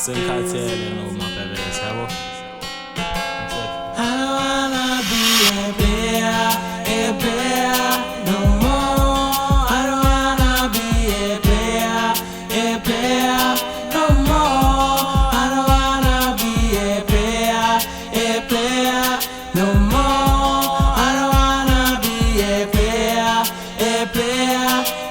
Senkathele noma bebele yabo. I don't wanna be a player no more. I don't wanna be a player no more. I don't wanna be a player no more. I don't wanna be a player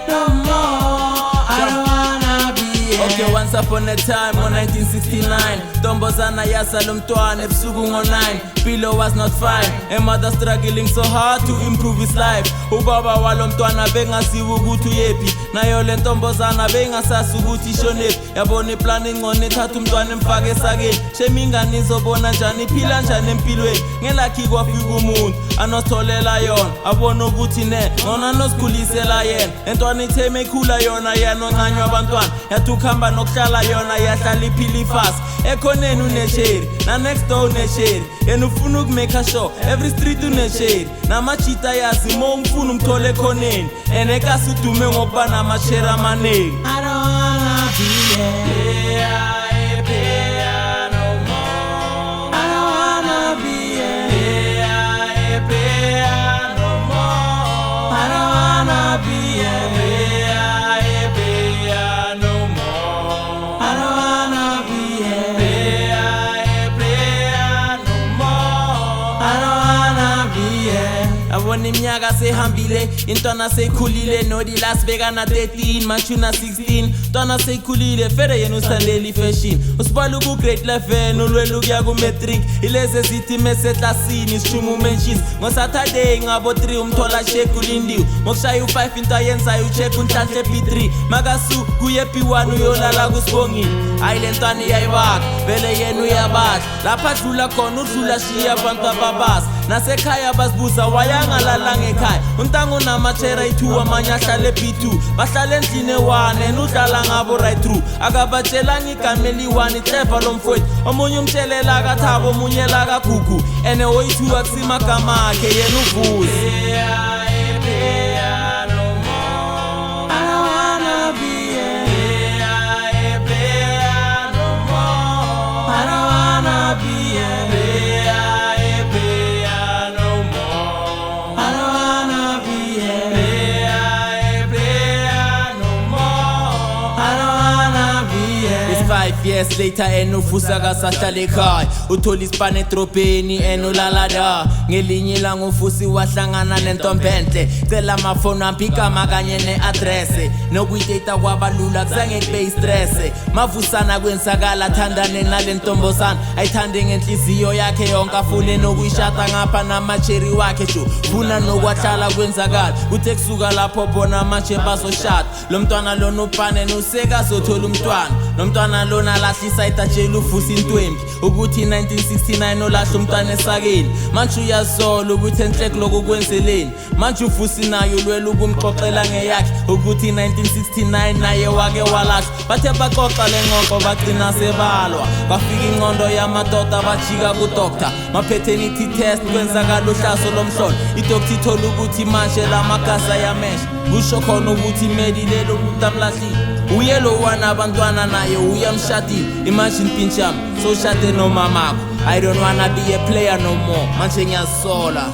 no more. I don't wanna be a Okay, once upon a time on 1969 Tombazana yasala umntwana ebusuku ngo-9 Philo was not fine, a mother struggling so hard to improve his life. Ubaba walo mntwana bengaziwa ukuthi uyephi, nayo le ntombazana bengasazi ukuthi ishonephi. Yabona iplan engcono ethatha umntwana emfake esakeni. Shame ingane izobona njani iphila njani empilweni. Ngelakhi kwafika umuntu anositholela yona, abona ukuthi ngona nosikhulisela yena. Entwana itheme ikhula yona yena oncanywa abantwana, yathi ukuhamba nokuhlala yona yahlala iphila ifast. Ekhoneni unesheri na next door unesheri, yena ufuna ukumake sure every street unesheri. Namachita yazi mo umfuna umthole ekhoneni, enekasi udume ngokuba namasheri amaningi. I don't wanna be a player no more. I don't wanna be a player no more. I don't wanna be a player no more. I don't wanna be a player no more. I don't wanna be a Abona iminyaka sehambile, intwana seyikhulile, nodi last bekana 13, machuna 16. Intwana seyikhulile, fere yena usithandela ifashion. Usibala ku-grade 11, ulwela ukuya ku-matric. Ilezi ezithi mese eklasini, isishuma umenshini. Ngo-Saturday ngabo 3 umthola shek ulindiwe. Mokushaya u-5 into ayenzayo ucheck unhlanhla eP3. Makasu kuye P1 uyolala kusibongile. Hayi le ntwana iyayibaka, vele yena uyabadla. Lapha adlula khona udlula shiya abantu ababazi. Nasekhaya basibuza wayangalalanga ekhaya. Untango namachera i2 amanye ahlala eP2. Bahlala endlini ewane nudlala ngabo right through. Akabatshelanga igama eli1 iclever lo mfowethu. Omunye umtshelela akathabo omunye la kagugu. Ene oyi2 akusimagama akhe yena uvuze. It's 5 years later enofusa kasahlala ekhaya. Uthola isipane edrobheni enolala da. Ngelinye ilanga ufusi wahlangana nentombenhle. Cela amafoni ampikama kanye ne-adresse. Nokuyidata kwabalula kuzange kube istress. Mavusana kwenzakala thandane nale ntombazana. Ayithande ngenhliziyo yakhe yonke afune nokuyishada ngapha namacheri wakhe jo. Funa nokwahlala kwenzakala. Kuthe kusuka lapho bona manje bazoshada. Lo mntwana lona upane nosekazothula umntwana. Nomntwana lona lahlisa itatshela uvusa intwembi ukuthi 1969 olahla umntwana esakeni. Manje uyazola ukuthi enhleki lokho kwenzeleni. Manje uvusi nayo ulwela ukumxoxela ngeyakhe ukuthi 1969 naye wake walahla. Bathe baxoxa lenqoqo bagcina sebalwa. Bafika ingqondo yamadoda bajika ku-doctor. Ma-paternity test kwenzakala uhlaso lomhlolo. I-doctor ithola ukuthi manje la magazi ayamesha. Kusho khona ukuthi imedile lo muntu amlahlile. Uye lo wana abantwana naye uyamshadile. Imagine pincham so shade no mamakho. I don't wanna be a player no more. Manje ngiyasola.